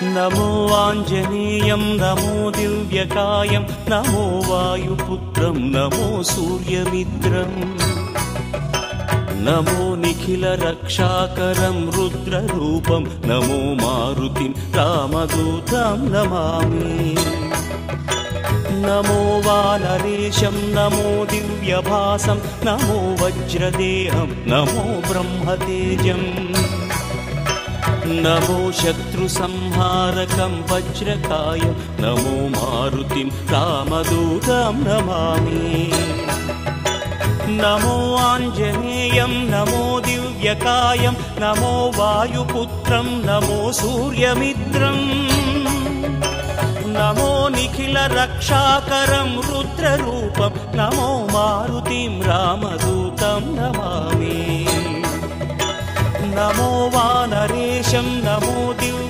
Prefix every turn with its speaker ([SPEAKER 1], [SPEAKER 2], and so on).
[SPEAKER 1] नमो आञ्जनेयं नमो दिव्यकायं नमो वायुपुत्रं नमो सूर्यमित्रम् नमो निखिलरक्षाकरं रुद्ररूपं नमो मारुतिं रामदूतं Namami नमो वानरेशं नमो दिव्यभासं नमो वज्रदेहं नमो ब्रह्मतेजम् नमो शत्रुसंहारकं वज्रकायं नमो मारुतिं रामदूतं Namami नमो आञ्जनेयं नमो दिव्यकायं नमो वायुपुत्रं नमो सूर्यमित्रम् नमो निखिलरक्षाकरं रुद्ररूपं नमो मारुतिं रामदूतं Namami नमो वानरेशं नमो दिव्य